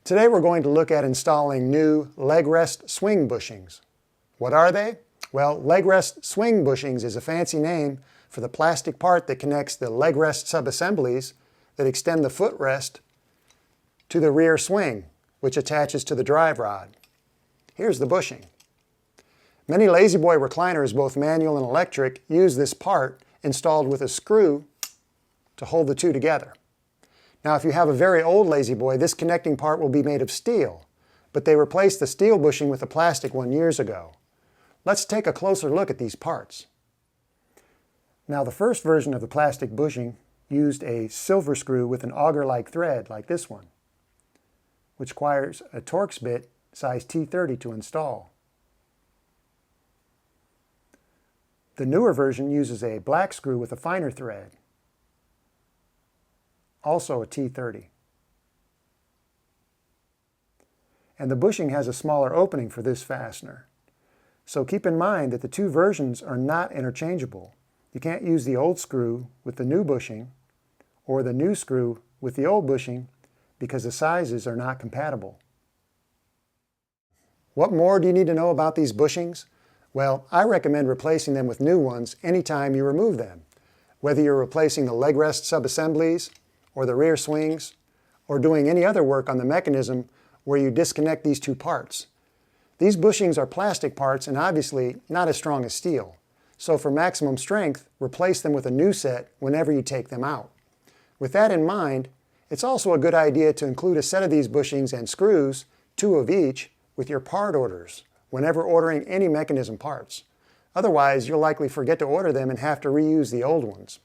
Today we're going to look at installing new Legrest Swing Bushings. What are they? Well, Legrest Swing Bushings is a fancy name for the plastic part that connects the leg rest subassemblies that extend the footrest to the rear swing, which attaches to the drive rod. Here's the bushing. Many La-Z-Boy recliners, both manual and electric, use this part installed with a screw to hold the two together. Now, if you have a very old La-Z-Boy, this connecting part will be made of steel, but they replaced the steel bushing with a plastic one years ago. Let's take a closer look at these parts. Now, the first version of the plastic bushing used a silver screw with an auger-like thread like this one, which requires a Torx bit size T30 to install. The newer version uses a black screw with a finer thread, also a T30. And the bushing has a smaller opening for this fastener. So keep in mind that the two versions are not interchangeable. You can't use the old screw with the new bushing or the new screw with the old bushing because the sizes are not compatible. What more do you need to know about these bushings? Well, I recommend replacing them with new ones anytime you remove them, whether you're replacing the leg rest subassemblies or the rear swings, or doing any other work on the mechanism where you disconnect these two parts. These bushings are plastic parts and obviously not as strong as steel. So for maximum strength, replace them with a new set whenever you take them out. With that in mind, it's also a good idea to include a set of these bushings and screws, 2 of each, with your part orders whenever ordering any mechanism parts. Otherwise, you'll likely forget to order them and have to reuse the old ones.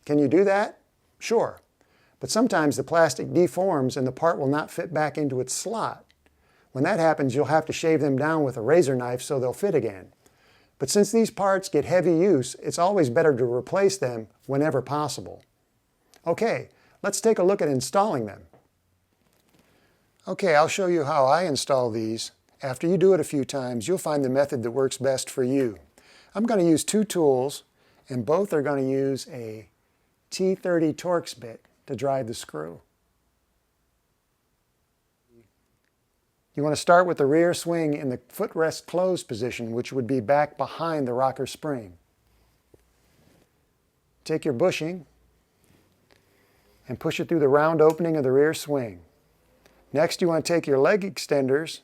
Can you do that? Sure. But sometimes the plastic deforms and the part will not fit back into its slot. When that happens, you'll have to shave them down with a razor knife so they'll fit again. But since these parts get heavy use, it's always better to replace them whenever possible. Okay, let's take a look at installing them. Okay, I'll show you how I install these. After you do it a few times, you'll find the method that works best for you. I'm going to use 2 tools, and both are going to use a T30 Torx bit to drive the screw. You want to start with the rear swing in the footrest closed position, which would be back behind the rocker spring. Take your bushing and push it through the round opening of the rear swing. Next, you want to take your leg extenders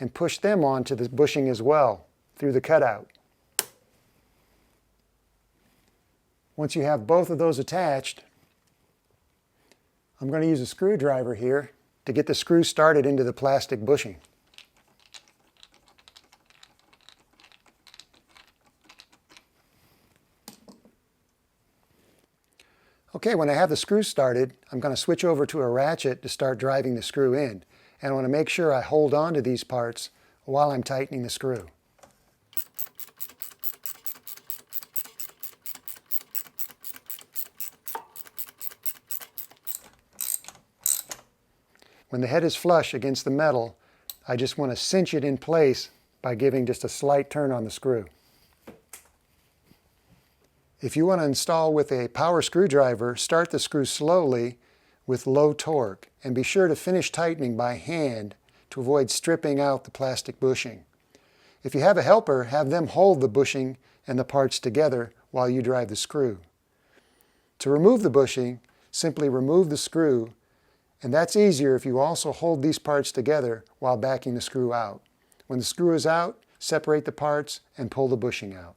and push them onto the bushing as well through the cutout. Once you have both of those attached, I'm going to use a screwdriver here to get the screw started into the plastic bushing. Okay, when I have the screw started, I'm going to switch over to a ratchet to start driving the screw in. And I want to make sure I hold on to these parts while I'm tightening the screw. When the head is flush against the metal, I just want to cinch it in place by giving just a slight turn on the screw. If you want to install with a power screwdriver, start the screw slowly with low torque, and be sure to finish tightening by hand to avoid stripping out the plastic bushing. If you have a helper, have them hold the bushing and the parts together while you drive the screw. To remove the bushing, simply remove the screw, and that's easier if you also hold these parts together while backing the screw out. When the screw is out, separate the parts and pull the bushing out.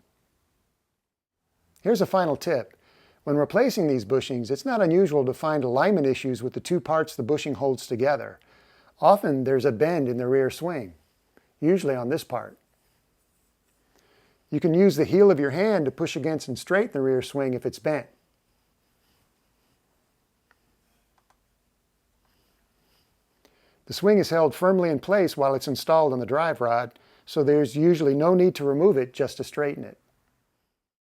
Here's a final tip. When replacing these bushings, it's not unusual to find alignment issues with the two parts the bushing holds together. Often there's a bend in the rear swing, usually on this part. You can use the heel of your hand to push against and straighten the rear swing if it's bent. The swing is held firmly in place while it's installed on the drive rod, so there's usually no need to remove it just to straighten it.